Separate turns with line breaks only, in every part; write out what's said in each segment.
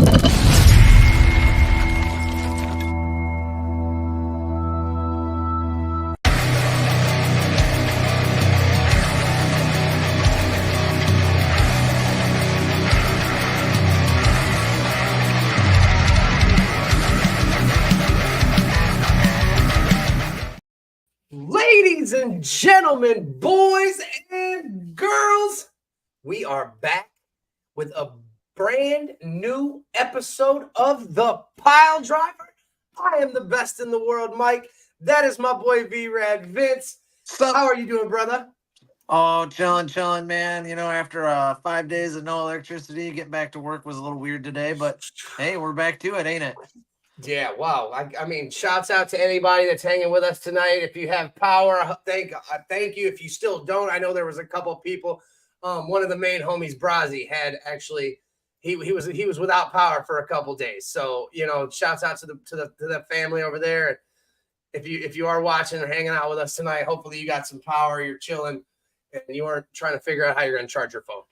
Ladies and gentlemen, boys and girls, we are back with a brand new episode of The Piledriver. I am the best in the world, Mike. That is my boy V-Rad Vince. How are you doing, brother?
Oh, chilling, man. You know, after 5 days of no electricity, getting back to work was a little weird today, but hey, we're back to it, ain't it?
Yeah, wow. I mean, shouts out to anybody that's hanging with us tonight. If you have power, thank you. If you still don't, I know there was a couple of people. One of the main homies, Brazi, had actually he was without power for a couple days. So, you know, shouts out to the family over there. If you are watching or hanging out with us tonight, hopefully you got some power, you're chilling, and you aren't trying to figure out how you're going to charge your phone.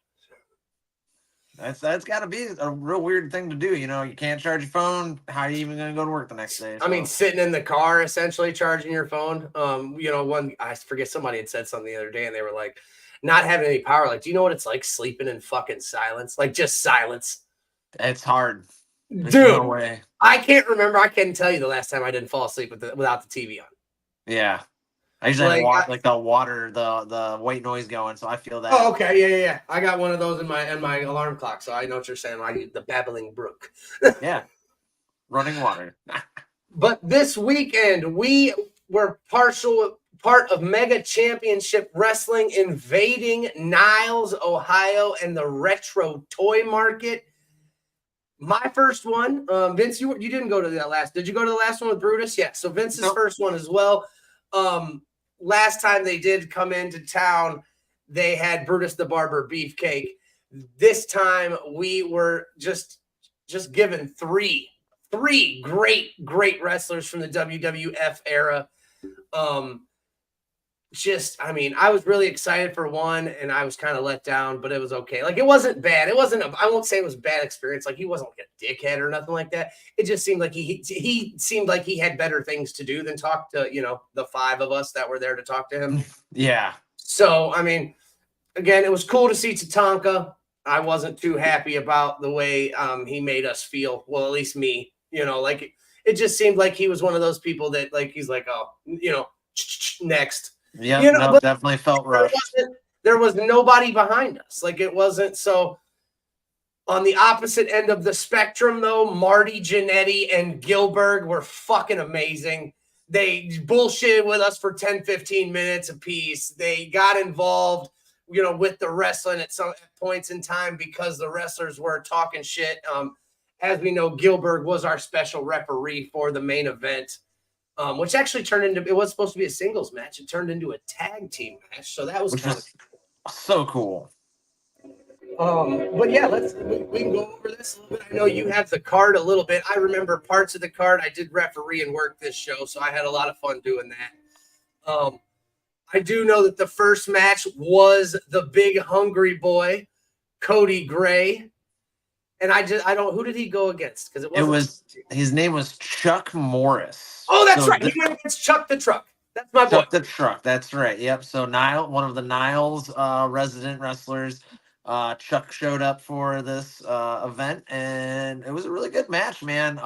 That's got to be a real weird thing to do. You know, you can't charge your phone. How are you even going to go to work the next day?
So. I mean, sitting in the car, essentially charging your phone. You know, I forget somebody had said something the other day, and they were like, not having any power. Like, do you know what it's like sleeping in fucking silence? Like, just silence.
It's hard.
There's no way. I can't remember. I can't tell you the last time I didn't fall asleep without the TV on.
Yeah. I usually have the water, the white noise going, so I feel that.
Oh, okay, yeah. I got one of those in my alarm clock, so I know what you're saying. I use the babbling brook.
Yeah, running water.
But this weekend we were part of Mega Championship Wrestling invading Niles, Ohio, and the retro toy market. My first one, Vince. You didn't go to that last. Did you go to the last one with Brutus? Yeah. So Vince's first one as well. Last time they did come into town, they had Brutus the Barber Beefcake. This time we were just given three great wrestlers from the WWF era. I mean, I was really excited for one, and I was kind of let down, but it was okay. Like, it wasn't bad. I won't say it was a bad experience. Like, he wasn't like a dickhead or nothing like that. It just seemed like he seemed like he had better things to do than talk to, you know, the five of us that were there to talk to him.
Yeah.
So, I mean, again, it was cool to see Tatanka. I wasn't too happy about the way he made us feel. Well, at least me, you know, like it just seemed like he was one of those people that, like, he's like, oh, you know, next.
Yeah,
you know,
definitely felt rushed.
There was nobody behind us. Like, it wasn't so. On the opposite end of the spectrum, though, Marty Jannetty and Gilbert were fucking amazing. They bullshitted with us for 10, 15 minutes apiece. They got involved, you know, with the wrestling at some points in time because the wrestlers were talking shit. As we know, Gilbert was our special referee for the main event. Which actually turned into, it was supposed to be a singles match. It turned into a tag team match. So that was kind of
so cool.
But yeah, we can go over this a little bit. I know you have the card a little bit. I remember parts of the card. I did referee and work this show, so I had a lot of fun doing that. I do know that the first match was the big hungry boy, Cody Gray. And who did he go against? Because
his name was Chuck Morris.
Oh, that's right. He went against Chuck the Truck. That's my boy.
Chuck the Truck. That's right. Yep. So one of the Niles resident wrestlers, Chuck showed up for this event, and it was a really good match, man.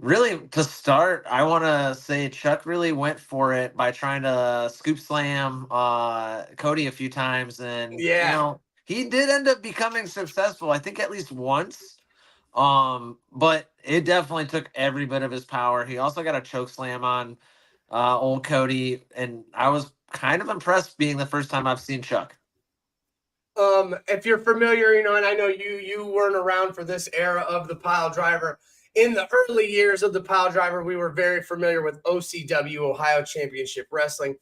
Really, to start, I want to say Chuck really went for it by trying to scoop slam Cody a few times, and you know, he did end up becoming successful, I think at least once. But it definitely took every bit of his power. He also got a choke slam on old Cody, and I was kind of impressed being the first time I've seen Chuck.
If you're familiar, you know, and I know you weren't around for this era of the Piledriver. In the early years of the Piledriver, we were very familiar with OCW, Ohio Championship Wrestling.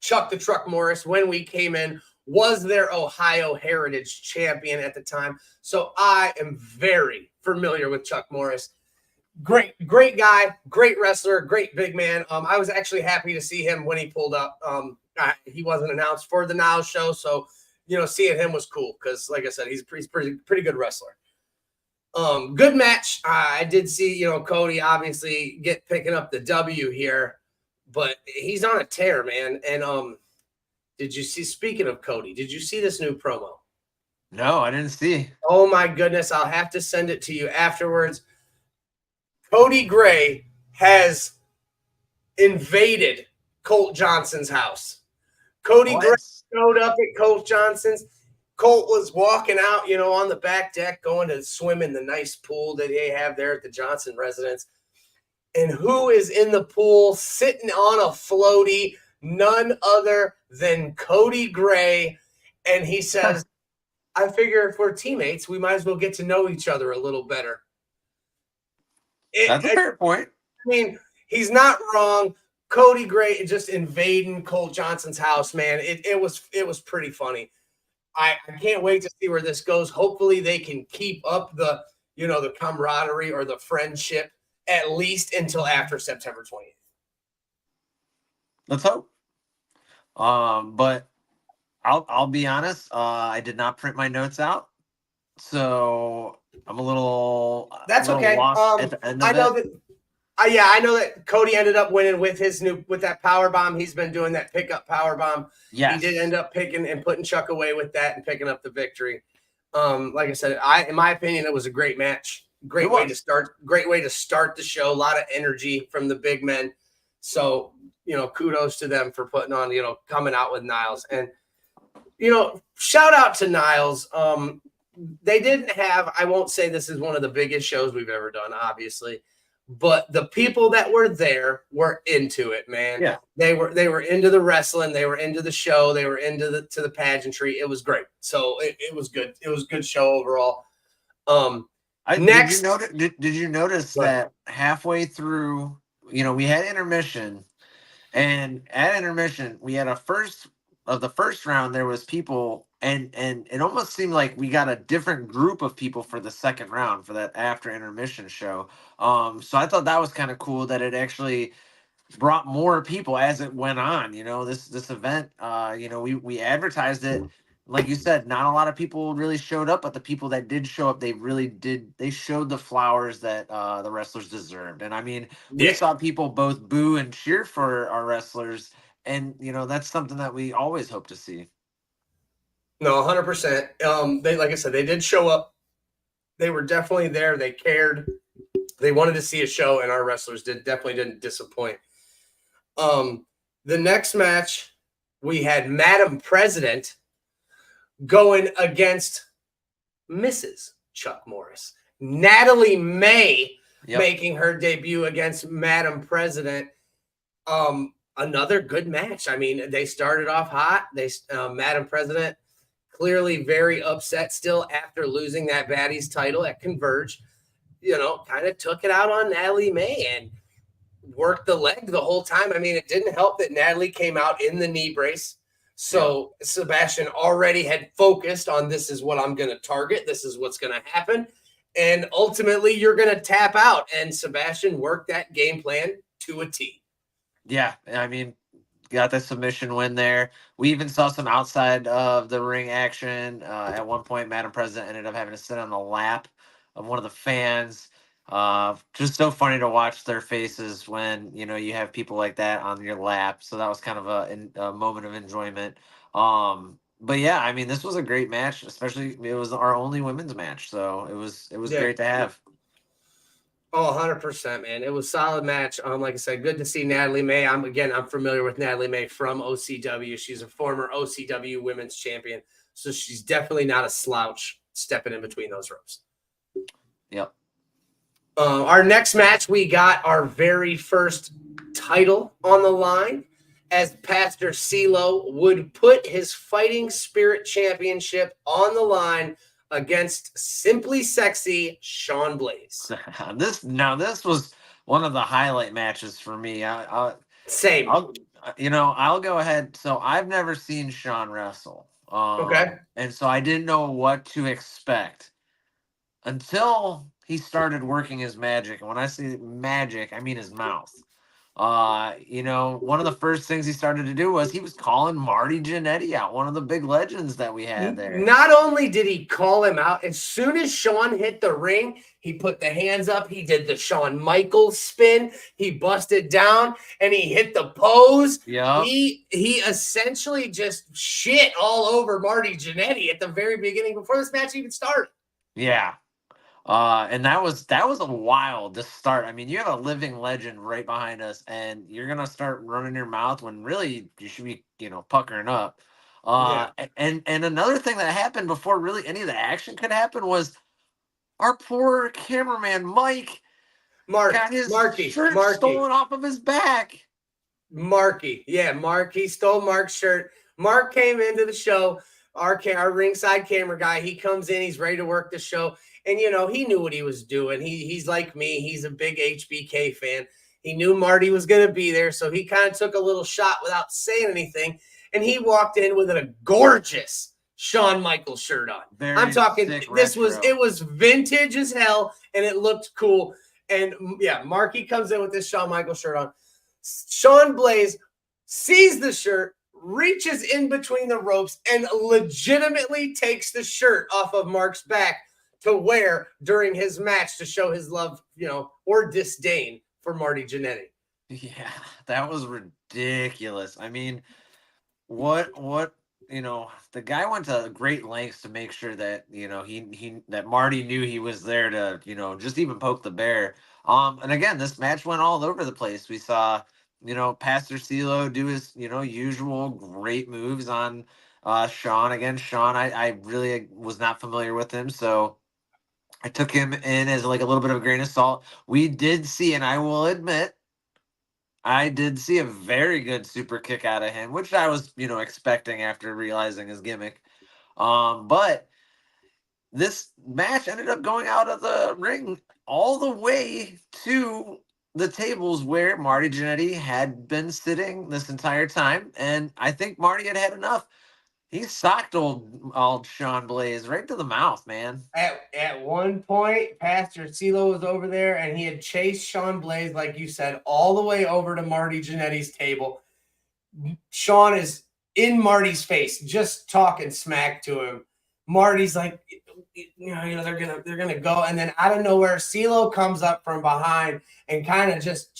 Chuck the Truck Morris, when we came in, was their Ohio Heritage Champion at the time. So I am very familiar with Chuck Morris. Great guy, great wrestler, great big man. I was actually happy to see him when he pulled up. He wasn't announced for the Niles show, so you know, seeing him was cool because, like I said, he's pretty good wrestler. Good match. I did see, Cody obviously picking up the W here, but he's on a tear, man. And did you see? Speaking of Cody, did you see this new promo?
No, I didn't see.
Oh my goodness, I'll have to send it to you afterwards. Cody Gray has invaded Colt Johnson's house. Cody Gray showed up at Colt Johnson's. Colt was walking out, on the back deck, going to swim in the nice pool that they have there at the Johnson residence. And who is in the pool sitting on a floaty? None other than Cody Gray. And he says, I figure if we're teammates, we might as well get to know each other a little better.
That's a fair point.
I mean, he's not wrong. Cody Gray just invading Colt Johnson's house, man. It was pretty funny. I can't wait to see where this goes. Hopefully they can keep up the camaraderie or the friendship at least until after September 20th.
Let's hope. But I'll be honest, I did not print my notes out. So I'm a little
okay.
Lost at the end of
I know that Cody ended up winning with that power bomb. He's been doing that pickup power bomb.
Yeah,
he did end up picking and putting Chuck away with that and picking up the victory. Like I said, in my opinion, it was a great match. Great way to start the show. A lot of energy from the big men. So kudos to them for putting on, coming out with Niles. And shout out to Niles. They didn't have. I won't say this is one of the biggest shows we've ever done, obviously. But the people that were there were into it, man.
Yeah.
They were into the wrestling. They were into the show. They were into the pageantry. It was great. So it was good. It was a good show overall. Next,
did you notice that halfway through, we had intermission, and at intermission we had the first round, there was people, and it almost seemed like we got a different group of people for the second round for that after intermission show. So I thought that was kind of cool that it actually brought more people as it went on. This event, we advertised it. Like you said, not a lot of people really showed up, but the people that did show up, they showed the flowers that the wrestlers deserved. And I mean, we saw people both boo and cheer for our wrestlers. And, that's something that we always hope to see.
No, 100%. They, like I said, they did show up. They were definitely there. They cared. They wanted to see a show, and our wrestlers definitely didn't disappoint. The next match, we had Madam President going against Mrs. Chuck Morris. Natalie May making her debut against Madam President. Another good match. I mean, they started off hot. Madam President clearly very upset still after losing that Baddies title at Converge. Kind of took it out on Natalie May and worked the leg the whole time. I mean, it didn't help that Natalie came out in the knee brace. So Sebastian already had focused on, this is what I'm going to target. This is what's going to happen. And ultimately, you're going to tap out. And Sebastian worked that game plan to a T.
Yeah, I mean, got the submission win there. We even saw some outside of the ring action. At one point, Madam President ended up having to sit on the lap of one of the fans. Just so funny to watch their faces when you have people like that on your lap. So that was kind of a moment of enjoyment. But yeah, I mean, this was a great match. Especially, it was our only women's match, so it was great to have.
Oh, 100%, man. It was a solid match. Like I said, good to see Natalie May. I'm familiar with Natalie May from OCW. She's a former OCW women's champion, so she's definitely not a slouch stepping in between those ropes.
Yep.
Our next match, we got our very first title on the line, as Pastor CeeLo would put his Fighting Spirit Championship on the line against Simply Sexy Sean Blaze.
This was one of the highlight matches for me.
Same.
I'll go ahead. So I've never seen Sean wrestle.
Okay.
And so I didn't know what to expect until he started working his magic. And when I say magic, I mean his mouth. One of the first things he started to do was he was calling Marty Jannetty out, one of the big legends that we had there.
Not only did he call him out, as soon as Shawn hit the ring, he put the hands up. He did the Shawn Michaels spin. He busted down and he hit the pose.
Yep.
He essentially just shit all over Marty Jannetty at the very beginning before this match even started.
Yeah. And that was a wild to start. I mean, you have a living legend right behind us, and you're gonna start running your mouth when really you should be, puckering up.
Yeah.
And another thing that happened before really any of the action could happen was our poor cameraman Mike got his shirt stolen off of his back.
Mark. He stole Mark's shirt. Mark came into the show. Our ringside camera guy. He comes in. He's ready to work the show. And, he knew what he was doing. He's like me. He's a big HBK fan. He knew Marty was going to be there, so he kind of took a little shot without saying anything. And he walked in with a gorgeous Shawn Michaels shirt on. I'm talking, it was vintage as hell, and it looked cool. And, yeah, Marky comes in with this Shawn Michaels shirt on. Shawn Blaze sees the shirt, reaches in between the ropes, and legitimately takes the shirt off of Mark's back to wear during his match to show his love, or disdain for Marty Jannetty.
Yeah, that was ridiculous. I mean, what the guy went to great lengths to make sure that that Marty knew he was there to just even poke the bear. And again, this match went all over the place. We saw Pastor CeeLo do his usual great moves on Shawn. Again, Shawn, I really was not familiar with him, so I took him in as like a little bit of a grain of salt. We did see, and I will admit, I did see a very good super kick out of him, which I was, expecting after realizing his gimmick. But this match ended up going out of the ring all the way to the tables where Marty Jannetty had been sitting this entire time. And I think Marty had had enough. He socked old Shawn Blaze right to the mouth, man.
At one point, Pastor CeeLo was over there, and he had chased Shawn Blaze, like you said, all the way over to Marty Jannetty's table. Shawn is in Marty's face, just talking smack to him. Marty's like, they're gonna go, and then out of nowhere, CeeLo comes up from behind and kind of just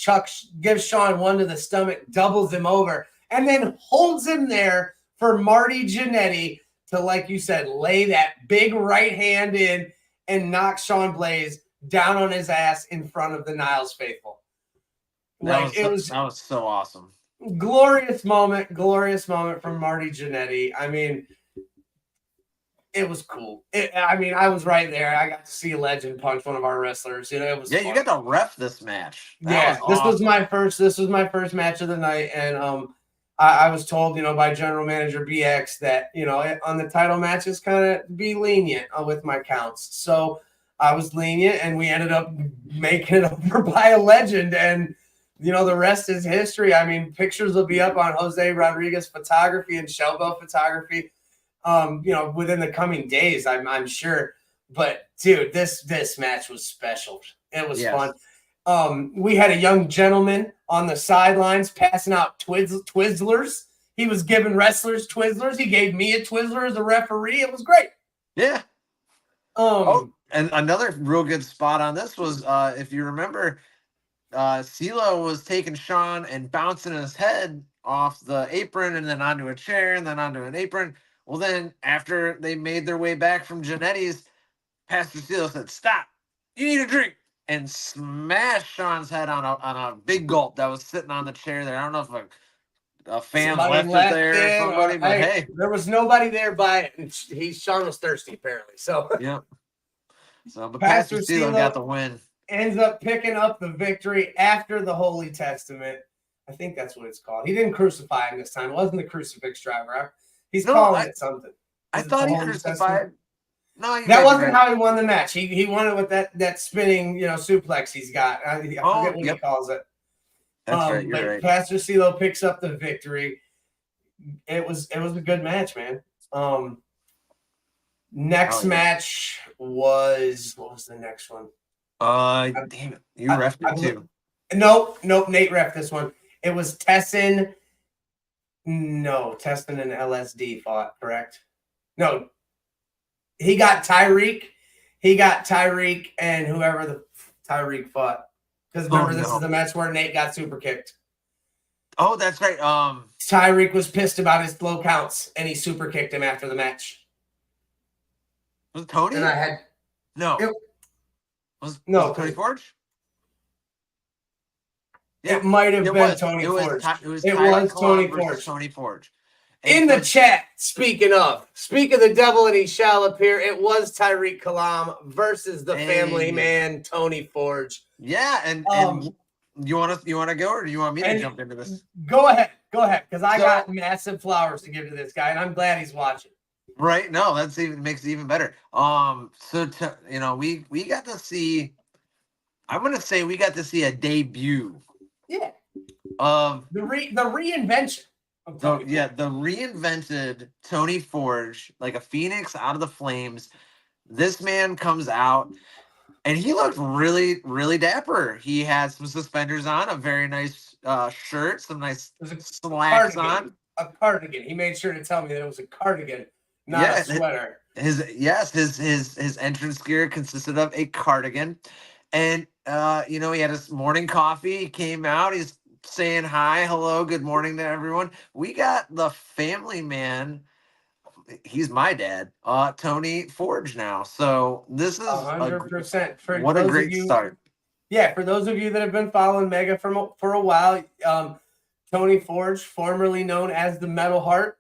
gives Shawn one to the stomach, doubles him over, and then holds him there for Marty Jannetty to, like you said, lay that big right hand in and knock Shawn Blaze down on his ass in front of the Niles faithful.
That was so awesome.
Glorious moment from Marty Jannetty. I mean, it was cool. I was right there. I got to see a legend punch one of our wrestlers. It was fun.
You got to ref this match.
This was my first match of the night, and I was told, by General Manager BX that, on the title matches, kind of be lenient with my counts. So I was lenient, and we ended up making it over by a legend. And, the rest is history. I mean, pictures will be up on Jose Rodriguez Photography and Shellbell Photography, within the coming days, I'm sure. But, dude, this match was special. It was fun. We had a young gentleman on the sidelines passing out Twizzlers. He was giving wrestlers Twizzlers. He gave me a Twizzler as a referee. It was great.
Yeah. And another real good spot on this was, if you remember, CeeLo was taking Shawn and bouncing his head off the apron and then onto a chair and then onto an apron. Well, then after they made their way back from Jannetty's, Pastor CeeLo said, "Stop. You need a drink." And smashed Shawn's head on a big gulp that was sitting on the chair there. I don't know if a fan left it there or somebody, but hey.
There was nobody there by it, and Shawn was thirsty, apparently. So,
yeah. So, but Pastor CeeLo got the win.
Ends up picking up the victory after the Holy Testament. I think that's what it's called. He didn't crucify him this time. It wasn't the crucifix driver. He's calling it something.
I thought he crucified.
No, that wasn't how he won the match. He won it with that spinning, suplex he's got. I forget what he calls it.
That's right. You're right.
Pastor CeeLo picks up the victory. It was a good match, man. Next match was, what was the next one?
Damn it. You refed it too.
Nope. Nate ref this one. It was Tessin. No, Tessin and LSD fought, correct? No. He got Tyreek. And whoever the Tyreek fought. Because remember, this is the match where Nate got super kicked.
Oh, that's right.
Tyreek was pissed about his low counts, and he super kicked him after the match.
Was it Tony?
And I had
was it Tony Forge?
Yeah, it might have been Tony Forge.
It was Tony Forge. Tony Forge.
In the chat, speaking of the devil, and he shall appear, it was Tyreek Kalam versus the family man, Tony Forge.
Yeah, and you want to go, or do you want me to jump into this?
Go ahead, because I got massive flowers to give to this guy, and I'm glad he's watching.
Right? No, makes it even better. We got to see. I'm gonna say we got to see a debut.
Yeah.
Of
the reinvention.
The reinvented Tony Forge, like a phoenix out of the flames. This man comes out, and he looked really, really dapper. He had some suspenders on, a very nice shirt, some nice slacks on.
A cardigan. He made sure to tell me that it was a cardigan, not a sweater.
His entrance gear consisted of a cardigan, and he had his morning coffee. He came out. He's saying hi, hello, good morning to everyone. We got the family man. He's my dad, Tony Forge now. So this is
100%.
What a great start.
Yeah, for those of you that have been following Mega for a while, Tony Forge, formerly known as the Metal Heart,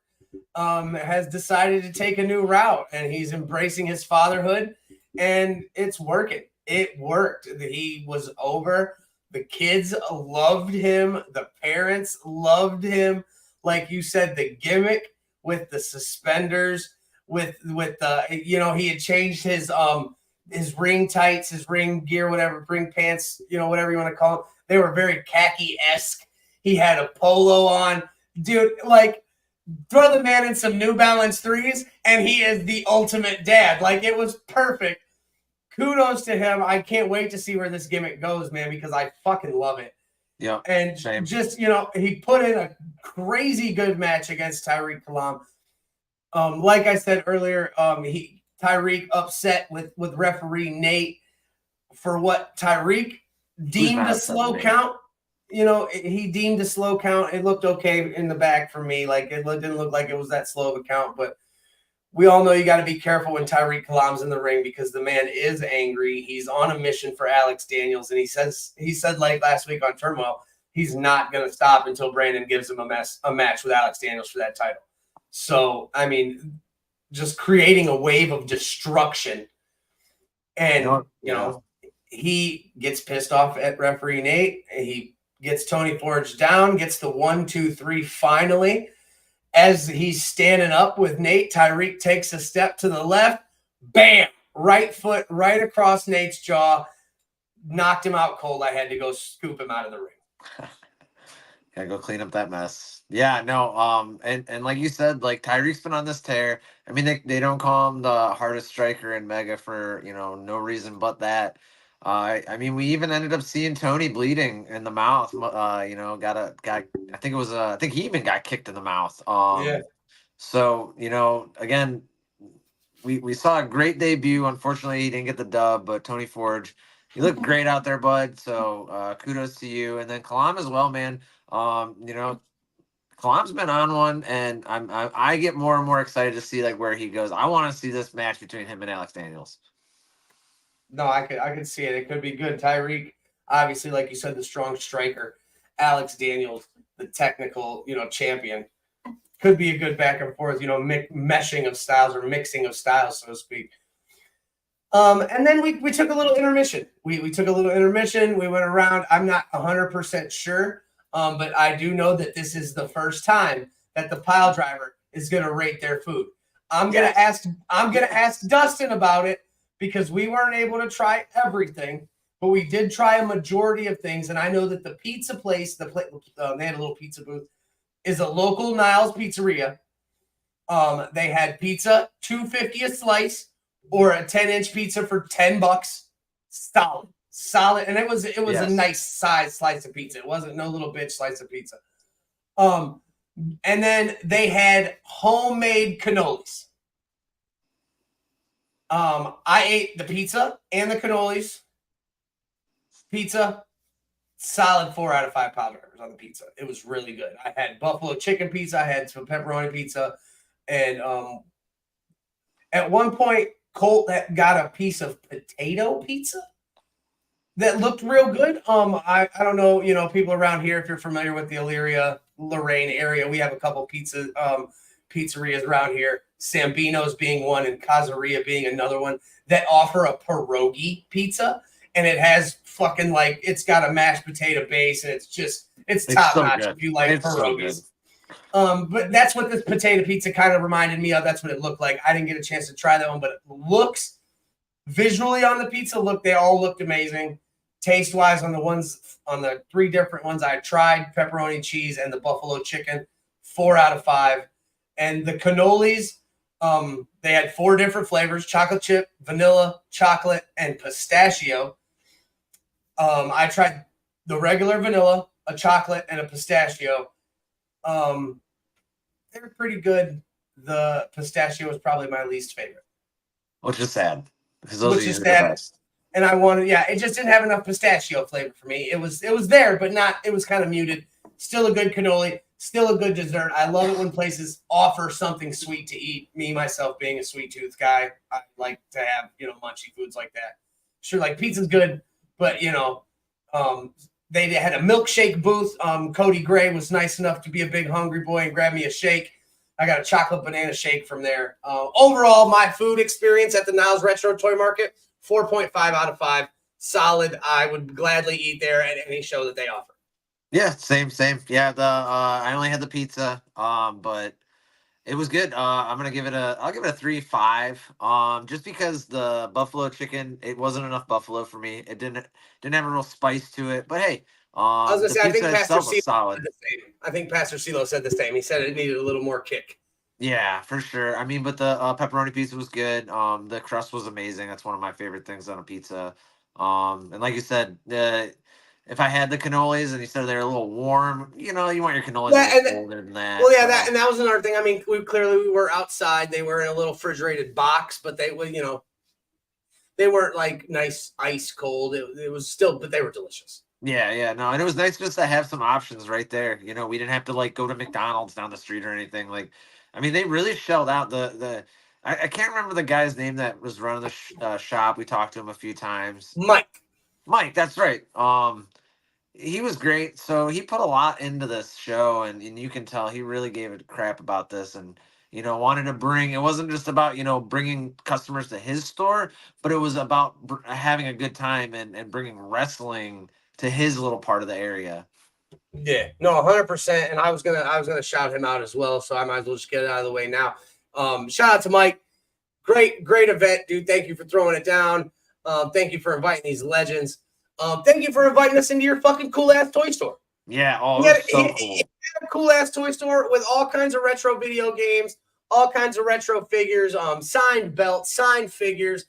has decided to take a new route, and he's embracing his fatherhood, and it's working. It worked. He was over. The kids loved him. The parents loved him. Like you said, the gimmick with the suspenders, with the he had changed his ring tights, his ring gear, whatever, ring pants, whatever you want to call them. They were very khaki-esque. He had a polo on. Dude, like, throw the man in some New Balance 3s, and he is the ultimate dad. Like, it was perfect. Kudos to him. I can't wait to see where this gimmick goes, man, because I fucking love it.
Yeah.
And
same.
Just, he put in a crazy good match against Tyreek Kalam. Like I said earlier, Tyreek upset with referee Nate for what Tyreek deemed a slow count. He deemed a slow count. It looked okay in the back for me. Like, it didn't look like it was that slow of a count, but we all know you got to be careful when Tyreek Kalam's in the ring, because the man is angry. He's on a mission for Alex Daniels, and he said like last week on Turmoil, he's not going to stop until Brandon gives him a match with Alex Daniels for that title. So, I mean, just creating a wave of destruction. And, he gets pissed off at referee Nate. He gets Tony Forge down, gets the 1, 2, 3 finally. As he's standing up with Nate, Tyreek takes a step to the left. Bam! Right foot right across Nate's jaw. Knocked him out cold. I had to go scoop him out of the ring.
Gotta go clean up that mess. Yeah, no, and like you said, like, Tyreek's been on this tear. I mean, they don't call him the hardest striker in Mega for, no reason but that. I mean, we even ended up seeing Tony bleeding in the mouth. I think he even got kicked in the mouth.
Yeah.
So, again, we saw a great debut. Unfortunately, he didn't get the dub, but Tony Forge, you look great out there, bud. So kudos to you. And then Kalam as well, man. Kalam's been on one, and I get more and more excited to see like where he goes. I want to see this match between him and Alex Daniels.
No, I could see it. It could be good. Tyreek, obviously, like you said, the strong striker. Alex Daniels, the technical, champion. Could be a good back and forth, meshing of styles or mixing of styles, so to speak. And then we took a little intermission. We took a little intermission. We went around. I'm not 100% sure, but I do know that this is the first time that the Piledriver is going to rate their food. I'm gonna ask Dustin about it, because we weren't able to try everything, but we did try a majority of things. And I know that the pizza place, they had a little pizza booth, is a local Niles pizzeria. They had pizza, $2.50 a slice, or a 10-inch pizza for $10. solid, and it was a
Yes.
nice size slice of pizza. It wasn't no little bitch slice of pizza. And then they had homemade cannolis. I ate the pizza and the cannolis. Pizza, solid 4 out of 5 Piledrivers on the pizza. It was really good. I had buffalo chicken pizza. I had some pepperoni pizza, and at one point, Colt got a piece of potato pizza that looked real good. I don't know, people around here, if you're familiar with the Elyria, Lorraine area, we have a couple pizzerias around here. Sambino's being one, and Casaria being another one, that offer a pierogi pizza, and it has fucking it's got a mashed potato base, and it's top
so
notch
good.
if you like
It's
pierogies.
So good.
But that's what this potato pizza kind of reminded me of. That's what it looked like. I didn't get a chance to try that one, but it looks visually on the pizza, they all looked amazing. Taste wise, on the 3 different ones I tried, pepperoni, cheese, and the buffalo chicken, 4 out of 5. And the cannolis, they had 4 different flavors: chocolate chip, vanilla, chocolate, and pistachio. I tried the regular vanilla, a chocolate, and a pistachio. They were pretty good. The pistachio was probably my least favorite.
Which is sad, because those are usually the best.
And I wanted, it just didn't have enough pistachio flavor for me. It was there, but it was kind of muted. Still a good cannoli, still a good dessert. I love it when places offer something sweet to eat. Me, myself, being a sweet tooth guy, I like to have, munchy foods like that. Sure, pizza's good, but, they had a milkshake booth. Cody Gray was nice enough to be a big hungry boy and grab me a shake. I got a chocolate banana shake from there. Overall, my food experience at the Niles Retro Toy Market, 4.5 out of 5. Solid. I would gladly eat there at any show that they offer.
Yeah, same. Yeah, I only had the pizza, but it was good. I'll give it a 3.5. Just because the buffalo chicken, it wasn't enough buffalo for me. It didn't have a real spice to it. But hey,
I was gonna say, I think Pastor
was solid.
said the same. I think Pastor CeeLo said the same. He said it needed a little more kick.
Yeah, for sure. I mean, but the pepperoni pizza was good. The crust was amazing. That's one of my favorite things on a pizza. And like you said, if I had the cannolis and you said they're a little warm, you want your cannolis a little colder than that.
Well, yeah, that was another thing. I mean, we were outside. They were in a little refrigerated box, but they were, they weren't like nice ice cold. It was still, but they were delicious.
Yeah, no, and it was nice just to have some options right there. We didn't have to go to McDonald's down the street or anything. I mean, they really shelled out I can't remember the guy's name that was running the shop. We talked to him a few times. Mike, that's right. He was great. So he put a lot into this show, and you can tell he really gave a crap about this, and wanted to bring. It wasn't just about bringing customers to his store, but it was about having a good time and bringing wrestling to his little part of the area.
Yeah, no, 100%. And I was gonna shout him out as well, so I might as well just get it out of the way now. Shout out to Mike. Great event, dude. Thank you for throwing it down. Thank you for inviting these legends. Thank you for inviting us into your fucking cool ass toy store.
Yeah, it was so cool.
He had a cool ass toy store with all kinds of retro video games, all kinds of retro figures, signed belts, signed figures,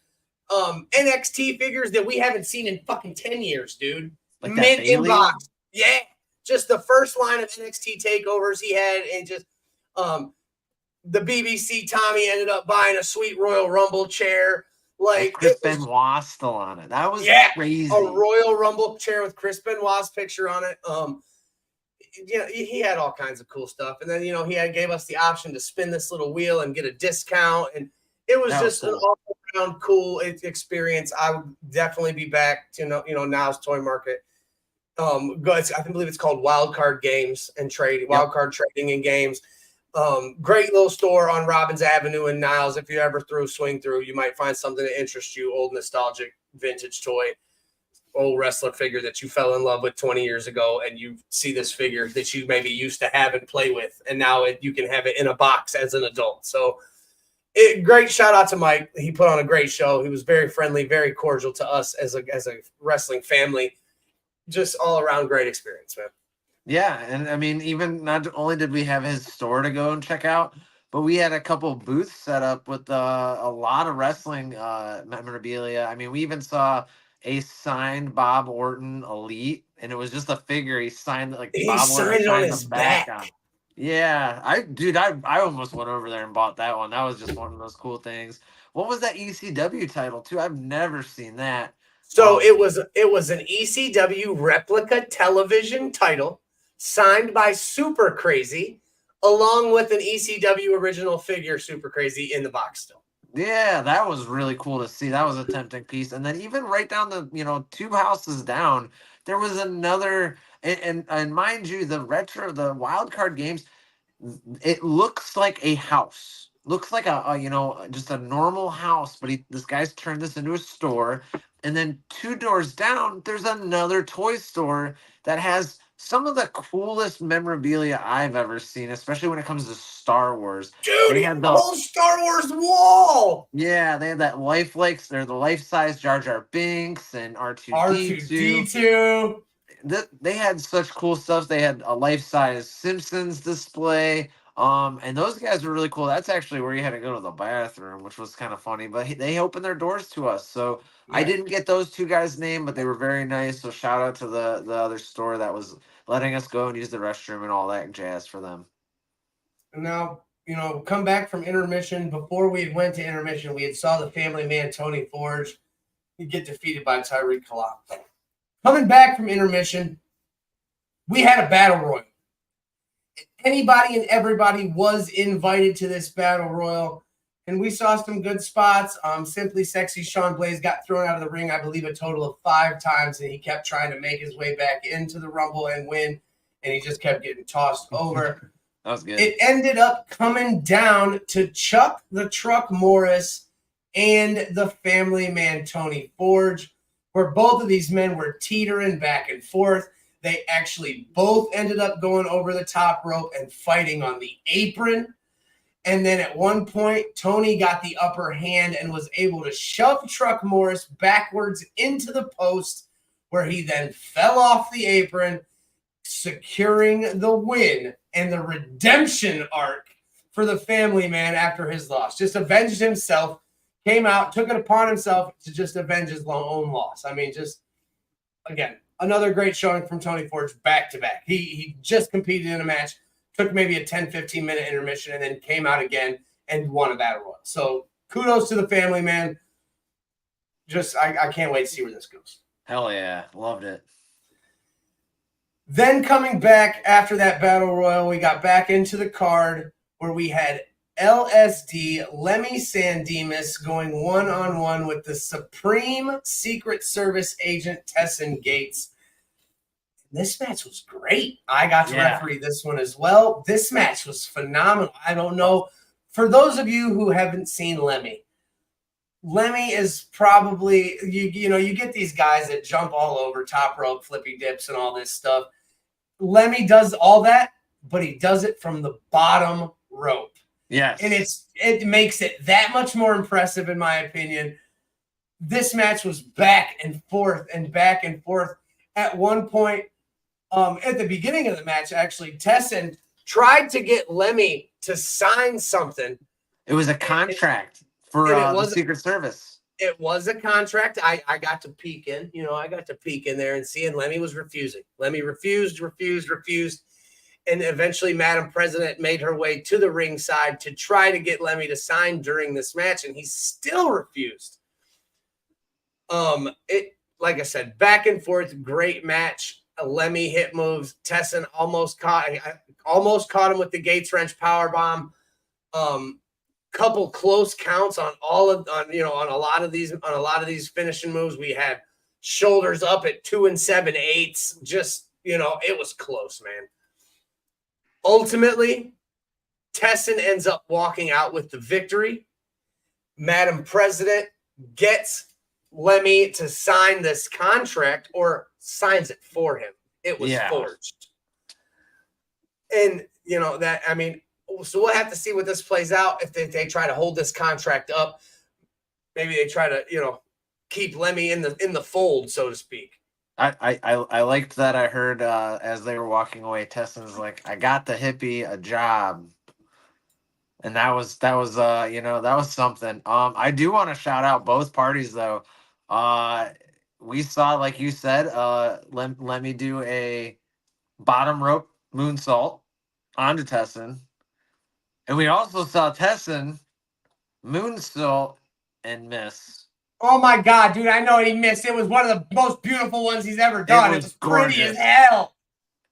NXT figures that we haven't seen in fucking 10 years, dude. Mint inbox. Yeah. Just the first line of NXT takeovers he had, and just the BBC Tommy ended up buying a sweet Royal Rumble chair.
Chris Benoit still on it. That was crazy.
A Royal Rumble chair with Chris Benoit's picture on it. He had all kinds of cool stuff. And then, he gave us the option to spin this little wheel and get a discount. And it was just an all-around cool experience. I would definitely be back to, Niles Toy Market. I believe it's called Wildcard Games and Trading, Wildcard Trading and Games. Great little store on Robbins Avenue in Niles. If you ever swing through, you might find something that interests you. Old nostalgic vintage toy, old wrestler figure that you fell in love with 20 years ago, and you see this figure that you maybe used to have and play with, and now you can have it in a box as an adult. So great shout out to Mike. He put on a great show. He was very friendly, very cordial to us as a wrestling family. Just all around great experience, man.
Yeah, and I mean, even not only did we have his store to go and check out, but we had a couple booths set up with a lot of wrestling memorabilia. I mean, we even saw a signed Bob Orton Elite, and it was just a figure he signed, like
He
Bob Orton
signed it on
signed the
his
back
back.
on. Yeah, I almost went over there and bought that one. That was just one of those cool things. What was that ECW title too? I've never seen that.
So it was an ECW replica television title signed by Super Crazy, along with an ECW original figure Super Crazy in the box still.
Yeah, that was really cool to see. That was a tempting piece. And then even right down the, two houses down, there was another, and mind you, the wild card games, it looks like a house. Looks like just a normal house, but this guy's turned this into a store. And then 2 doors down, there's another toy store that has some of the coolest memorabilia I've ever seen, especially when it comes to Star Wars.
Dude,
They
he
had
had the whole Star Wars wall.
yeah, they had that they're the life-size Jar Jar Binks and R2D2.
R2D2.
They had such cool stuff. They had a life-size Simpsons display. And those guys were really cool. That's actually where you had to go to the bathroom, which was kind of funny. But they opened their doors to us, so I
Yeah.
didn't get those 2 guys' name, but they were very nice. So shout out to the other store that was letting us go and use the restroom and all that jazz for them.
And now, come back from intermission. Before we went to intermission, we had saw the family man, Tony Forge, get defeated by Tyreek Kalab. Coming back from intermission, we had a battle royal. Anybody and everybody was invited to this battle royal, and we saw some good spots. Simply Sexy Sean Blaze got thrown out of the ring, I believe, a total of 5 times, and he kept trying to make his way back into the Rumble and win, and he just kept getting tossed over.
That was good.
It ended up coming down to Chuck the Truck Morris and the family man, Tony Forge, where both of these men were teetering back and forth. They actually both ended up going over the top rope and fighting on the apron. And then at one point, Tony got the upper hand and was able to shove Truck Morris backwards into the post, where he then fell off the apron, securing the win and the redemption arc for the family man after his loss. Just avenged himself, came out, took it upon himself to just avenge his own loss. I mean, just, again, another great showing from Tony Forge back to back. He just competed in a match, took maybe a 10, 15-minute intermission, and then came out again and won a battle royal. So kudos to the family man. Just, I can't wait to see where this goes.
Hell yeah. Loved it.
Then coming back after that battle royal, we got back into the card where we had LSD, Lemmy Sandemus, going one-on-one with the Supreme Secret Service agent Tessin Gates. This match was great. I got to referee this one as well. This match was phenomenal. I don't know. For those of you who haven't seen Lemmy is probably, you get these guys that jump all over, top rope, flippy dips, and all this stuff. Lemmy does all that, but he does it from the bottom rope.
Yes.
And it makes it that much more impressive, in my opinion. This match was back and forth and back and forth. At one point, at the beginning of the match, actually, Tessin tried to get Lemmy to sign something.
It was a contract for the Secret Service.
It was a contract. I got to peek in. I got to peek in there and see, and Lemmy was refusing. Lemmy refused. And eventually, Madam President made her way to the ringside to try to get Lemmy to sign during this match, and he still refused. Like I said, back and forth, great match. Lemmy hit moves. Tessin almost caught him with the Gates wrench powerbomb. Couple close counts on on a lot of these finishing moves. We had shoulders up at 2 7/8. Just it was close, man. Ultimately, Tessin ends up walking out with the victory. Madam President gets Lemmy to sign this contract, or signs it for him. It was forged. And, so we'll have to see what this plays out. If they try to hold this contract up, maybe they try to, keep Lemmy in the fold, so to speak.
I liked that. I heard as they were walking away, Tessin's like, "I got the hippie a job," and that was something. I do want to shout out both parties though. we saw, like you said, let me do a bottom rope moonsault onto Tessin. And we also saw Tessin moonsault and miss.
Oh my God, dude, I know he missed. It was one of the most beautiful ones he's ever done. It was pretty as
gorgeous.
hell.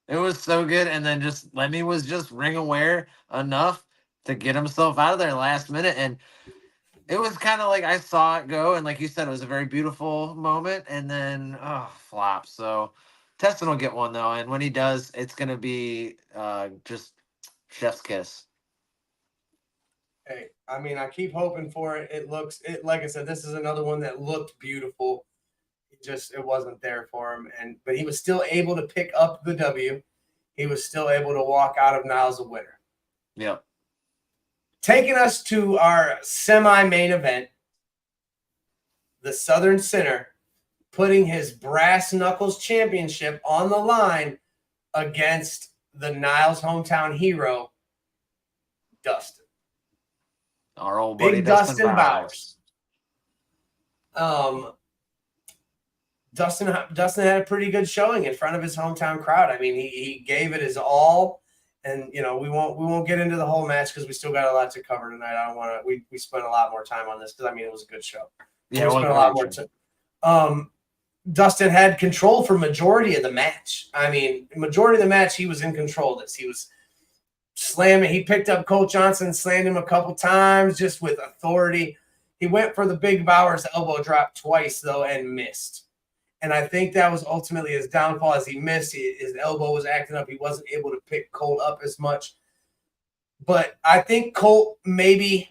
It was so good. And then just Lemmy was just ring aware enough to get himself out of there last minute. And it was kind of like I saw it go. And like you said, it was a very beautiful moment. And then, flop. So Testin will get one, though. And when he does, it's going to be just chef's kiss.
Hey, I mean, I keep hoping for it. It like I said, this is another one that looked beautiful. It wasn't there for him. But he was still able to pick up the W. He was still able to walk out of Niles a winner.
Yep.
Taking us to our semi-main event, the Southern Center putting his Brass Knuckles Championship on the line against the Niles hometown hero, Dustin.
Our old buddy
Big Dustin Bowers. Dustin had a pretty good showing in front of his hometown crowd. I mean, he gave it his all, and we won't get into the whole match because we still got a lot to cover tonight. I don't want to. We spent a lot more time on this because it was a good show.
Yeah,
we spent a lot more time. Dustin had control for majority of the match. I mean, majority of the match he was in control of this. He was slamming. He picked up Colt Johnson, slammed him a couple times just with authority. He went for the Big Bowers elbow drop twice though and missed. And I think that was ultimately his downfall as he missed. His elbow was acting up. He wasn't able to pick Colt up as much. But I think Colt maybe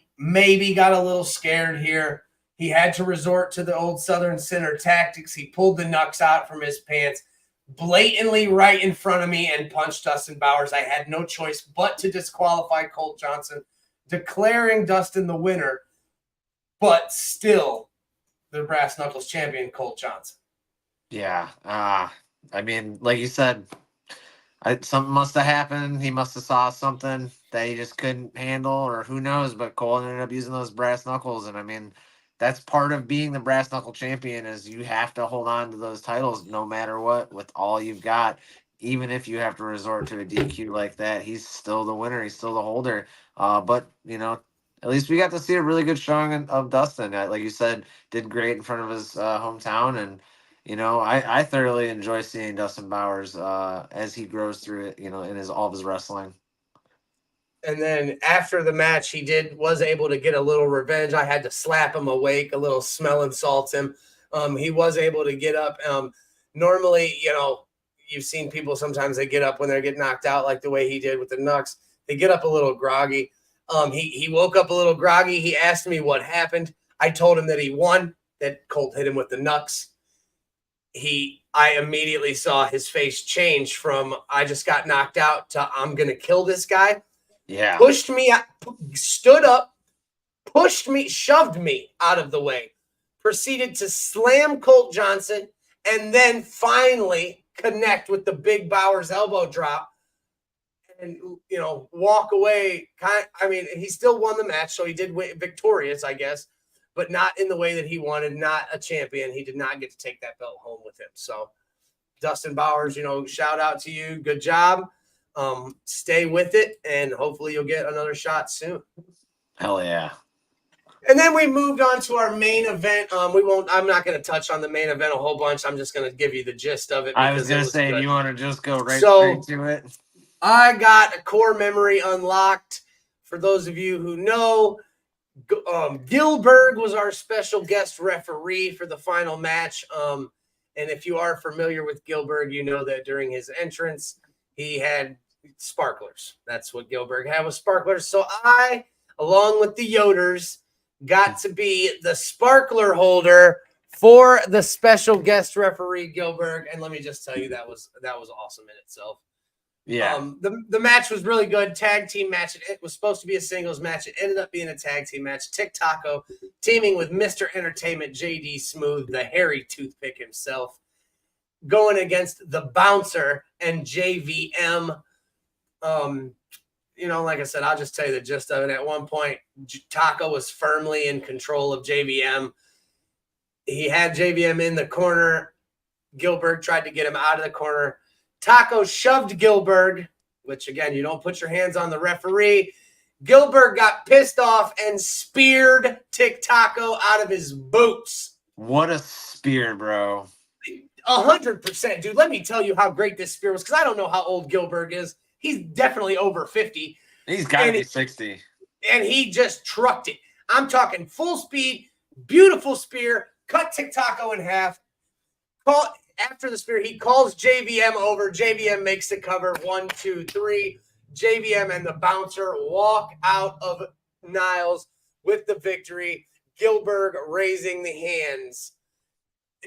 got a little scared here. He had to resort to the old Southern Center tactics. He pulled the knucks out from his pants, blatantly right in front of me, and punched Dustin Bowers. I had no choice but to disqualify Colt Johnson, declaring Dustin the winner, but still the Brass Knuckles champion, Colt Johnson.
Yeah. I mean, like you said, something must have happened. He must have saw something that he just couldn't handle, or who knows, but Cole ended up using those brass knuckles. And I mean, that's part of being the brass knuckle champion is you have to hold on to those titles no matter what with all you've got. Even if you have to resort to a DQ like that, he's still the winner. He's still the holder. But, at least we got to see a really good showing of Dustin. Like you said, did great in front of his hometown. And, I thoroughly enjoy seeing Dustin Bowers as he grows through it, in all of his wrestling.
And then after the match, he was able to get a little revenge. I had to slap him awake, a little smell and salt him. He was able to get up. Normally, you've seen people sometimes they get up when they get knocked out, like the way he did with the Knucks. They get up a little groggy. He woke up a little groggy. He asked me what happened. I told him that he won, that Colt hit him with the Knucks. I immediately saw his face change from I just got knocked out to I'm going to kill this guy.
Yeah.
Pushed me, stood up, pushed me, shoved me out of the way, proceeded to slam Colt Johnson, and then finally connect with the Big Bowers elbow drop and, walk away. He still won the match, so he did win victorious, I guess, but not in the way that he wanted, not a champion. He did not get to take that belt home with him. So Dustin Bowers, shout out to you. Good job. Stay with it, and hopefully you'll get another shot soon.
Hell yeah.
And then we moved on to our main event. I'm not going to touch on the main event a whole bunch. I'm just going to give you the gist of it.
I was going to say, do you want to just go straight to it?
I got a core memory unlocked. For those of you who know, Gilbert was our special guest referee for the final match. And if you are familiar with Gilbert, you know that during his entrance, he had sparklers. That's what Gilbert had, was sparklers. So I, along with the Yoders, got to be the sparkler holder for the special guest referee Gilbert. And let me just tell you, that was awesome in itself.
Yeah.
The match was really good. Tag team match. It was supposed to be a singles match. It ended up being a tag team match. Tic Taco teaming with Mr. Entertainment, JD Smooth, the hairy toothpick himself, going against the Bouncer and JVM. Like I said, I'll just tell you the gist of it. At one point, Taco was firmly in control of JVM. He had JVM in the corner. Gilbert tried to get him out of the corner. Taco shoved Gilbert, which, again, you don't put your hands on the referee. Gilbert got pissed off and speared Taco out of his boots.
What a spear, bro.
100%, dude. Let me tell you how great this spear was, because I don't know how old Gilbert is. He's definitely over 50.
He's got to be 60.
And he just trucked it. I'm talking full speed, beautiful spear, cut Taco in half. After the spear, he calls JVM over. JVM makes the cover. 1, 2, 3. JVM and the bouncer walk out of Niles with the victory. Gilbert raising the hands.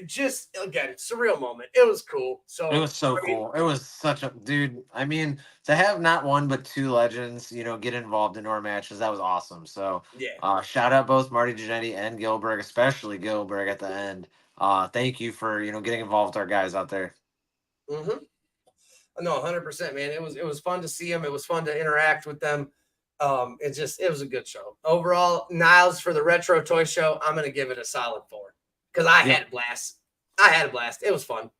Just, again, surreal moment. It was cool. So
it was so cool. It was such a dude. I mean, to have not one but two legends, get involved in our matches, that was awesome. So
yeah,
shout out both Marty Jannetty and Gilbert, especially Gilbert at the end. Thank you for getting involved with our guys out there.
Mm-hmm. No, 100%, man. It was fun to see them. It was fun to interact with them. It was a good show. Overall, Niles for the Retro Toy Show, I'm gonna give it a solid 4. Because I had a blast. It was fun.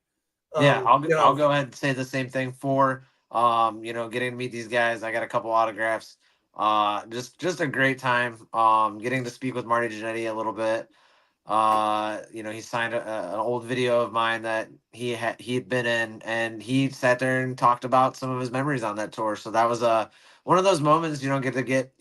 I'll go ahead and say the same thing for getting to meet these guys. I got a couple autographs. Just a great time. Getting to speak with Marty Jannetty a little bit. He signed an old video of mine that he'd been in, and he sat there and talked about some of his memories on that tour. So that was one of those moments you don't get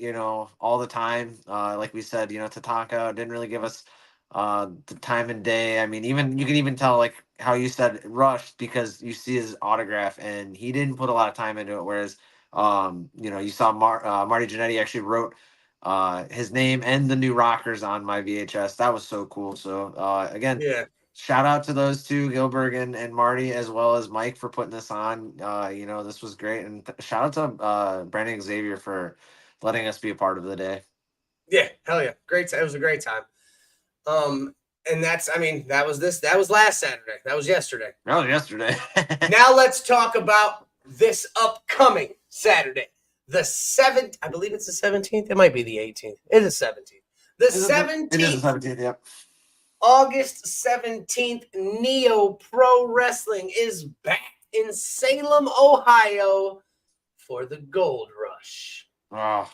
all the time. Like we said, Tatanka didn't really give us the time and day. I mean, you can even tell, like how you said, rushed, because you see his autograph and he didn't put a lot of time into it. Whereas, you saw Marty Jannetty actually wrote his name and the new rockers on my VHS. That was so cool. So again, shout out to those two, Gilbert and Marty, as well as Mike, for putting this on. This was great. And shout out to Brandon Xavier for letting us be a part of the day.
Yeah, hell yeah. Great. It was a great time. And that was last Saturday. That was yesterday.
That was yesterday.
Now let's talk about this upcoming Saturday. The 7th, I believe it's the 17th. It might be the 18th. It is 17th. The 17th.
It is the 17th, yep.
August 17th, NEOPro Wrestling is back in Salem, Ohio for the Gold Rush.
Oh.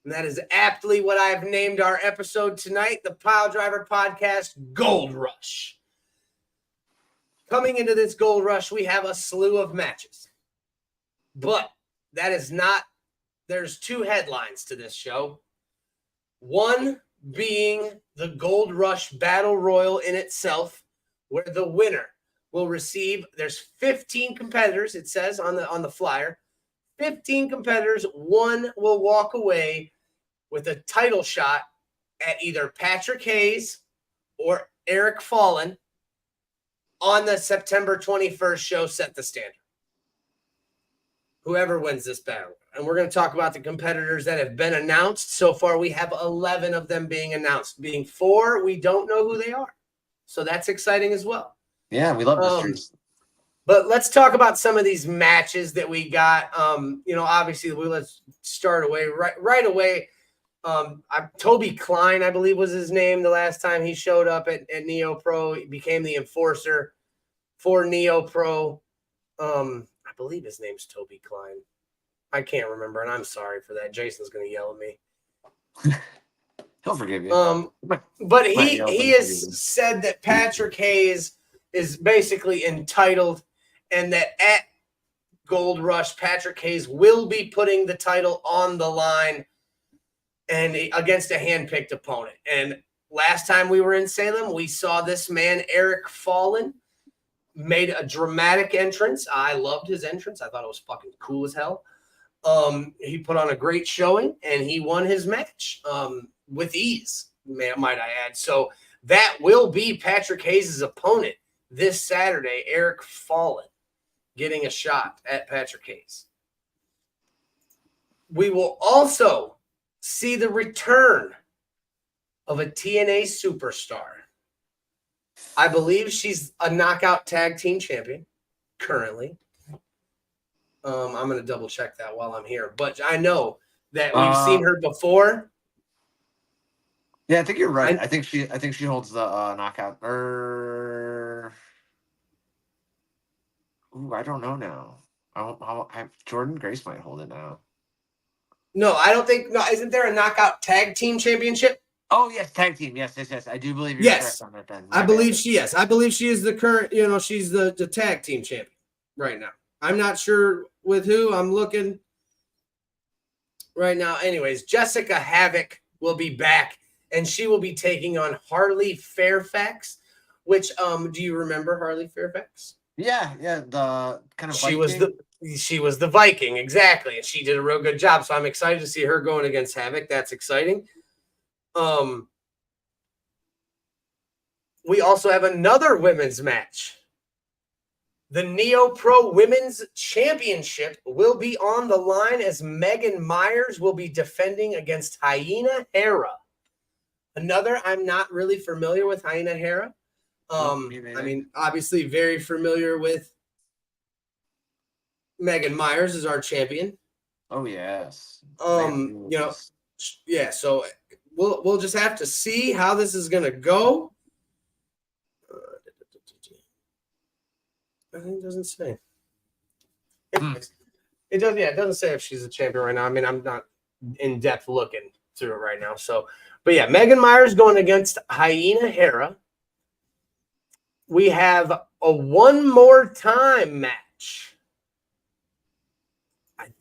And that is aptly what I've named our episode tonight, the Piledriver Podcast Gold Rush. Coming into this Gold Rush, we have a slew of matches. But that is not, there's 2 headlines to this show. One being the Gold Rush Battle Royal in itself, where the winner will receive, there's 15 competitors, it says on the flyer. 15 competitors, one will walk away with a title shot at either Patrick Hayes or Eric Fallen on the September 21st show, Set the Standard. Whoever wins this battle. And we're going to talk about the competitors that have been announced. So far, we have 11 of them being announced. Being 4, we don't know who they are. So that's exciting as well.
Yeah, we love mysteries.
But let's talk about some of these matches that we got. Obviously, let's start away right away. Toby Klein, I believe was his name the last time he showed up at NEOPro. He became the enforcer for NEOPro. I believe his name's Toby Klein. I can't remember, and I'm sorry for that. Jason's going to yell at me.
He'll forgive you.
But he has said that Patrick Hayes is basically entitled, and that at Gold Rush, Patrick Hayes will be putting the title on the line and against a handpicked opponent. And last time we were in Salem, we saw this man, Eric Fallen, made a dramatic entrance. I loved his entrance. I thought it was fucking cool as hell. He put on a great showing, and he won his match with ease, might I add. So that will be Patrick Hayes' opponent this Saturday, Eric Fallen, getting a shot at Patrick Hayes. We will also see the return of a TNA superstar. I believe she's a knockout tag team champion currently. I'm going to double check that while I'm here, but I know that we've seen her before.
Yeah, I think you're right. I think she holds the knockout. Ooh, I don't know now. Jordan Grace might hold it now.
No, I don't think. No, isn't there a knockout tag team championship?
Oh yes, tag team. Yes. I do believe you're correct
Yes,
on that. Then
I
my bad.
believe she is. I believe she is the current. She's the tag team champion right now. I'm not sure with who. I'm looking right now. Anyways, Jessica Havoc will be back, and she will be taking on Harley Fairfax. Which do you remember Harley Fairfax?
Yeah. The kind of
She
Viking.
was the Viking, exactly, and she did a real good job. So I'm excited to see her going against Havoc. That's exciting. We also have another women's match. The NEOPro Women's Championship will be on the line as Megan Myers will be defending against Hyena Hera. Another, I'm not really familiar with Hyena Hera. I mean, obviously very familiar with Megan Myers as our champion.
Oh yes.
Yeah, so we'll just have to see how this is gonna go. I think it doesn't say. It does. Yeah, it doesn't say if she's a champion right now. I mean, I'm not in depth looking through it right now. So, but yeah, Megan Myers going against Hyena Hera. We have a one more time match.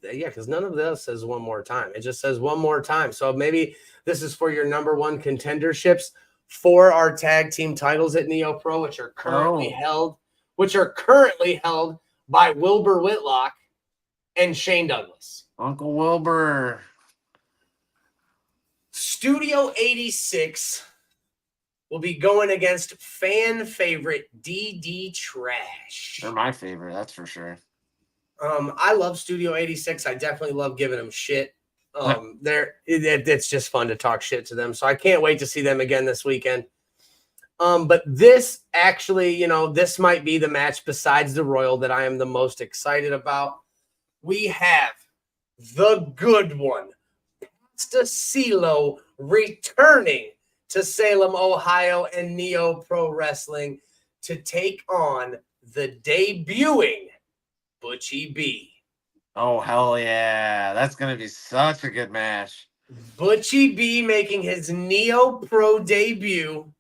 Yeah, because none of this says one more time. It just says one more time. So maybe this is for your number one contenderships for our tag team titles at NEOPro, which are currently held by Wilbur Whitlock and Shane Douglas.
Uncle Wilbur.
Studio 86 will be going against fan favorite DD Trash.
They're my favorite, that's for sure.
I love Studio 86. I definitely love giving them shit. It's just fun to talk shit to them. So I can't wait to see them again this weekend. But this actually, this might be the match besides the Royal that I am the most excited about. We have the good one, Pasta CeeLo, returning to Salem, Ohio, and NEOPro Wrestling to take on the debuting Butchie B.
Oh, hell yeah. That's going to be such a good match.
Butchie B making his NEOPro debut,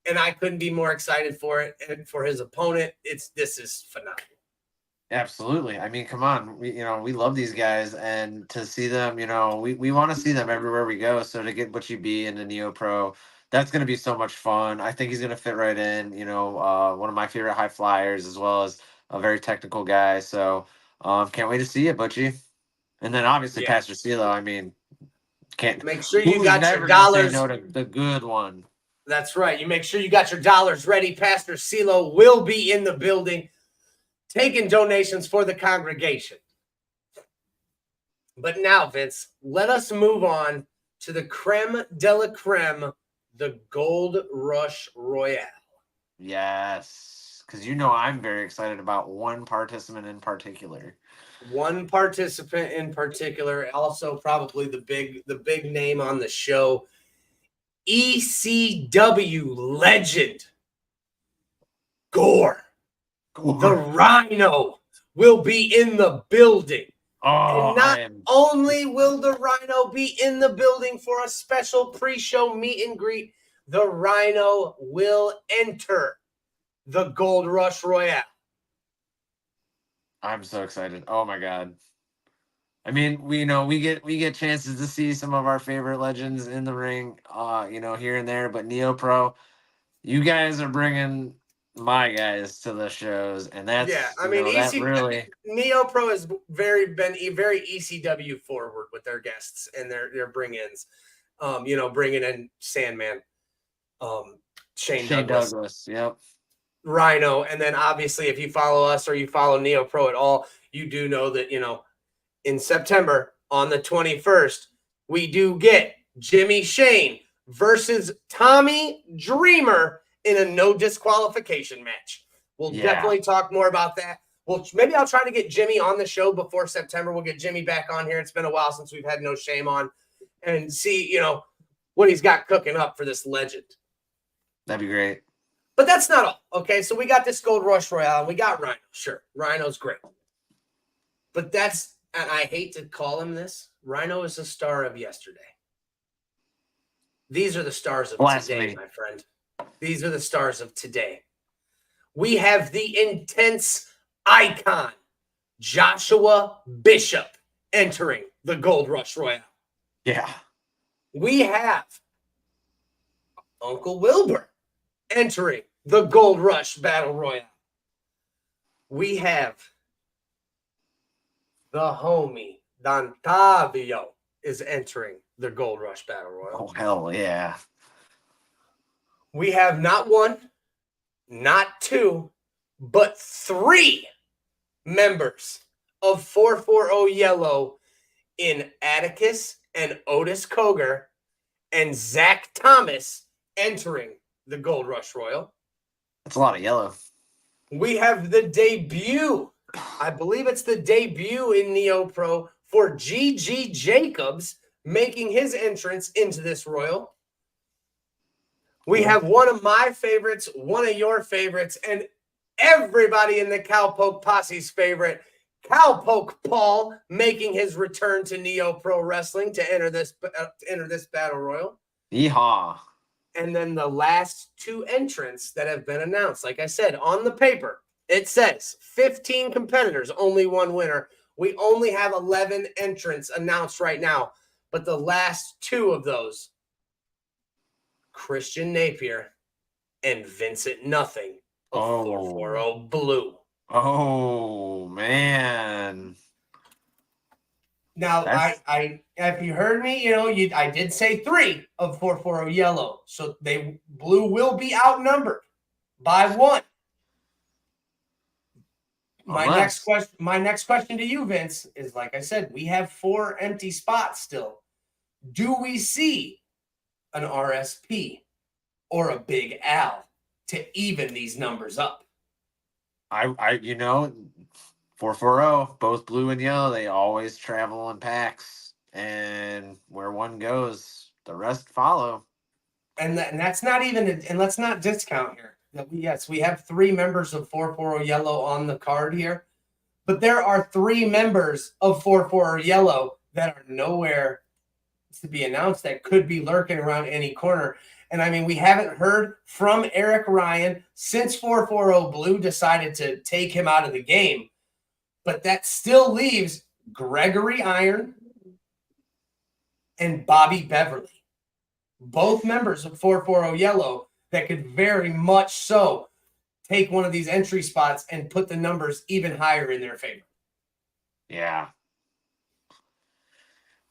and I couldn't be more excited for it. And for his opponent, this is phenomenal.
Absolutely. I mean, come on. We love these guys, and to see them, we want to see them everywhere we go. So to get Butchie B into NEOPro, that's going to be so much fun. I think he's going to fit right in. One of my favorite high flyers, as well as a very technical guy. So can't wait to see it, Butchie. And then obviously Pastor CeeLo. I mean, can't
make sure you got your
dollars. Say no to the good one.
That's right. You make sure you got your dollars ready. Pastor CeeLo will be in the building, taking donations for the congregation. But now, Vince, let us move on to the creme de la creme, the Gold Rush Royale.
Yes, because I'm very excited about one participant in particular.
One participant in particular, also probably the big name on the show, ECW legend, Gore. The Rhino will be in the building.
Oh,
and not only will the Rhino be in the building for a special pre-show meet and greet, the Rhino will enter the Gold Rush Royale.
I'm so excited. Oh my God. I mean, we get chances to see some of our favorite legends in the ring, here and there, but NEOPro, you guys are bringing my guys to the shows, and that's that really
NEOPro has been very ECW forward with their guests and their bring-ins. Bringing in Sandman, Shane Douglas,
yep,
Rhino, and then obviously if you follow us or you follow NEOPro at all, you do know that in September on the 21st we do get Jimmy Shane versus Tommy Dreamer in a no disqualification match. We'll definitely talk more about that. Well, maybe I'll try to get Jimmy on the show before September. We'll get Jimmy back on here. It's been a while since we've had No Shame on, and see, what he's got cooking up for this legend.
That'd be great.
But that's not all. Okay, so we got this Gold Rush Royale, and we got Rhino. Sure, Rhino's great. But that's, and I hate to call him this, Rhino is the star of yesterday. These are the stars of today, my friend. These are the stars of today. We have the intense icon, Joshua Bishop, entering the Gold Rush Royale.
Yeah.
We have Uncle Wilbur entering the Gold Rush Battle Royale. We have the homie, Dantavio, is entering the Gold Rush Battle Royale.
Oh, hell yeah.
We have not one, not two, but three members of 440 Yellow in Atticus and Otis Koger and Zach Thomas entering the Gold Rush Royal.
That's a lot of yellow.
We have the debut. I believe it's the debut in NEOPro for GG Jacobs making his entrance into this Royal. We have one of my favorites, one of your favorites, and everybody in the Cowpoke Posse's favorite, Cowpoke Paul, making his return to NEOPro Wrestling to enter this Battle Royal.
Yeehaw.
And then the last two entrants that have been announced. Like I said, on the paper, it says 15 competitors, only one winner. We only have 11 entrants announced right now. But the last two of those, Christian Napier and Vincent Nothing of 440 Blue.
Oh, man.
Now, I if you heard me, I did say 3 of 440 Yellow. So Blue will be outnumbered by 1. My next question to you, Vince, is like I said, we have 4 empty spots still. Do we see an RSP or a Big Al to even these numbers up?
440, both blue and yellow, they always travel in packs, and where one goes, the rest follow.
And that's not even, and let's not discount here. We have 3 members of 440 Yellow on the card here, but there are 3 members of 440 Yellow that are nowhere to be announced that could be lurking around any corner. And I mean, we haven't heard from Eric Ryan since 440 Blue decided to take him out of the game. But that still leaves Gregory Iron and Bobby Beverly, both members of 440 Yellow that could very much so take one of these entry spots and put the numbers even higher in their favor.
Yeah.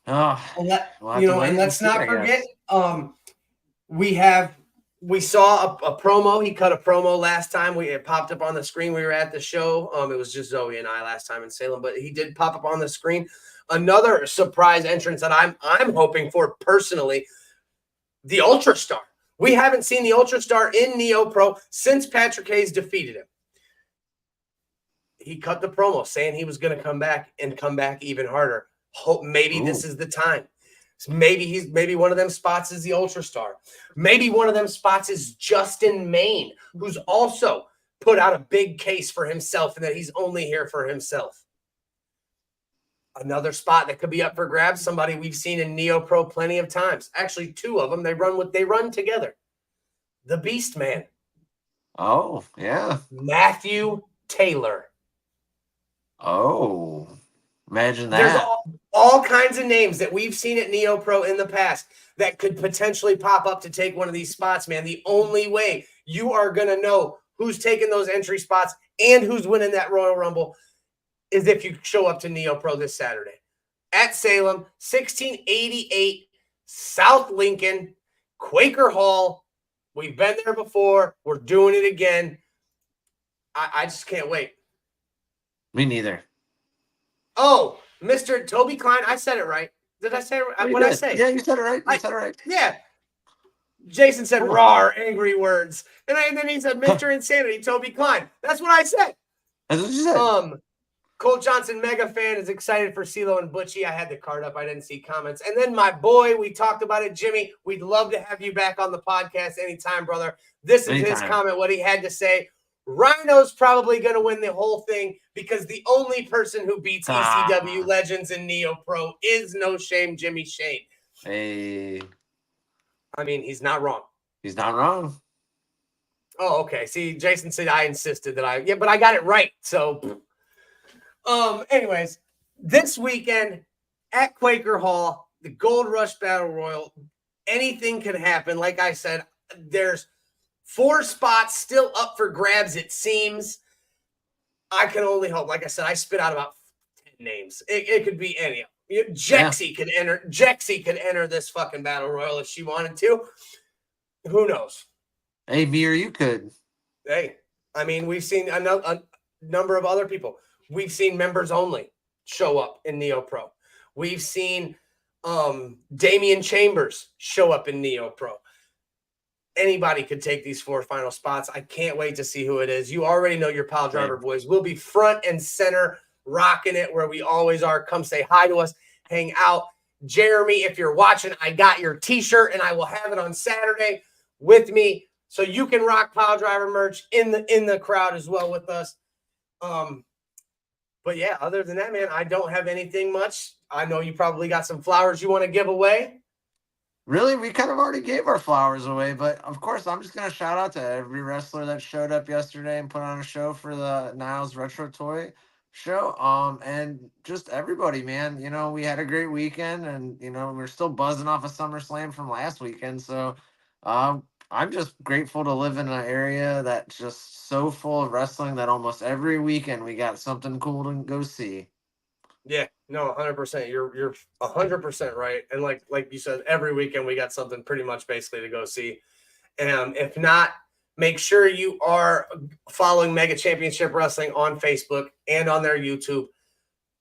Oh,
and let's not forget, we saw a promo. He cut a promo last time. It popped up on the screen. We were at the show. It was just Zoe and I last time in Salem, but he did pop up on the screen. Another surprise entrance that I'm hoping for personally, the Ultra Star. We haven't seen the Ultra Star in NEOPro since Patrick Hayes defeated him. He cut the promo saying he was going to come back and come back even harder. Hope maybe this is the time. Maybe one of them spots is the Ultra Star. Maybe one of them spots is Justin Maine, who's also put out a big case for himself and that he's only here for himself. Another spot that could be up for grabs, somebody we've seen in NEOPro plenty of times. Actually, 2 of them, they run together. The Beast Man.
Oh, yeah.
Matthew Taylor.
Oh, imagine that.
There's all kinds of names that we've seen at NEOPro in the past that could potentially pop up to take one of these spots, man. The only way you are going to know who's taking those entry spots and who's winning that Royal Rumble is if you show up to NEOPro this Saturday. At Salem, 1688 South Lincoln, Quaker Hall. We've been there before. We're doing it again. I just can't wait.
Me neither.
Oh, Mr. Toby Klein, I said it right. Did I say it right? What did I say?
Yeah, you said it right. You said it right.
Yeah. Jason said raw, angry words. And then he said Mr. Insanity, Toby Klein. That's what I said.
That's what you said.
Cole Johnson, mega fan, is excited for CeeLo and Butchie. I had the card up. I didn't see comments. And then my boy, we talked about it, Jimmy. We'd love to have you back on the podcast anytime, brother. This is his comment, what he had to say. Rhino's probably going to win the whole thing because the only person who beats ECW legends in NEOPro is no shame Jimmy Shane.
Hey.
I mean, he's not wrong.
He's not wrong.
Oh, okay. See, Jason said I insisted that but I got it right. So, anyways, this weekend at Quaker Hall, the Gold Rush Battle Royal, anything can happen. Like I said, there's 4 spots still up for grabs, it seems. I can only hope. Like I said, I spit out about 10 names. It could be any of them. Jexy could enter. Jexy could enter this fucking Battle Royal if she wanted to. Who knows?
Hey, me or you could.
Hey, I mean, we've seen a number of other people. We've seen members only show up in NEOPro. We've seen Damian Chambers show up in NEOPro. Anybody could take these 4 final spots. I can't wait to see who it is. You already know your Piledriver boys. We'll be front and center, rocking it where we always are. Come say hi to us, hang out. Jeremy, if you're watching, I got your t-shirt, and I will have it on Saturday with me. So you can rock Piledriver merch in the crowd as well with us. But yeah, other than that, man, I don't have anything much. I know you probably got some flowers you want to give away.
Really, we kind of already gave our flowers away, but of course, I'm just going to shout out to every wrestler that showed up yesterday and put on a show for the Niles Retro Toy Show. And just everybody, man. You know, we had a great weekend, and you know, we're still buzzing off of SummerSlam from last weekend. So, I'm just grateful to live in an area that's just so full of wrestling that almost every weekend we got something cool to go see.
Yeah, no, 100%. You're 100% right. And like you said, every weekend we got something pretty much basically to go see. And if not, make sure you are following Mega Championship Wrestling on Facebook and on their YouTube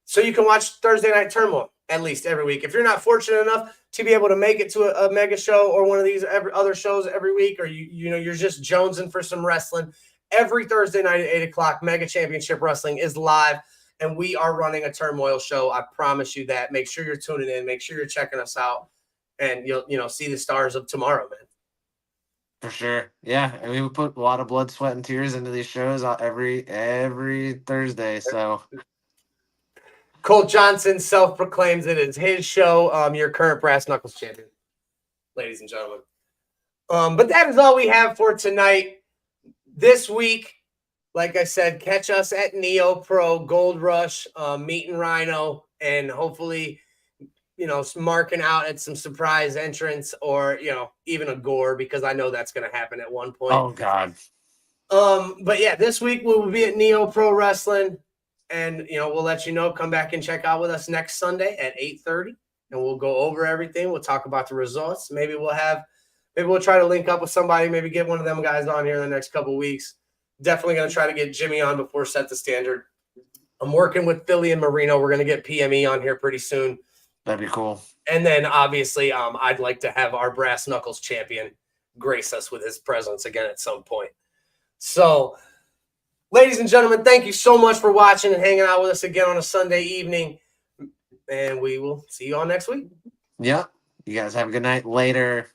so you can watch Thursday Night Turmoil at least every week. If you're not fortunate enough to be able to make it to a mega show or one of these other shows every week, or you're just jonesing for some wrestling, every Thursday night at 8 o'clock, Mega Championship Wrestling is live. And we are running a Turmoil show. I promise you that. Make sure you're tuning in. Make sure you're checking us out. And you'll see the stars of tomorrow, man.
For sure. Yeah. And we put a lot of blood, sweat, and tears into these shows every Thursday. So
Cole Johnson self-proclaims it is his show. Your current Brass Knuckles champion, ladies and gentlemen. But that is all we have for tonight. This week, like I said, catch us at NEOPro, Gold Rush, meeting Rhino, and hopefully, marking out at some surprise entrance or, even a gore, because I know that's going to happen at one point.
Oh, God.
But yeah, this week we will be at NEOPro Wrestling, and, we'll let you know. Come back and check out with us next Sunday at 8:30, and we'll go over everything. We'll talk about the results. Maybe we'll try to link up with somebody, maybe get one of them guys on here in the next couple of weeks. Definitely going to try to get Jimmy on before Set the Standard. I'm working with Philly and Marino. We're going to get PME on here pretty soon.
That'd be cool.
And then, obviously, I'd like to have our Brass Knuckles champion grace us with his presence again at some point. So, ladies and gentlemen, thank you so much for watching and hanging out with us again on a Sunday evening. And we will see you all next week.
Yeah. You guys have a good night. Later.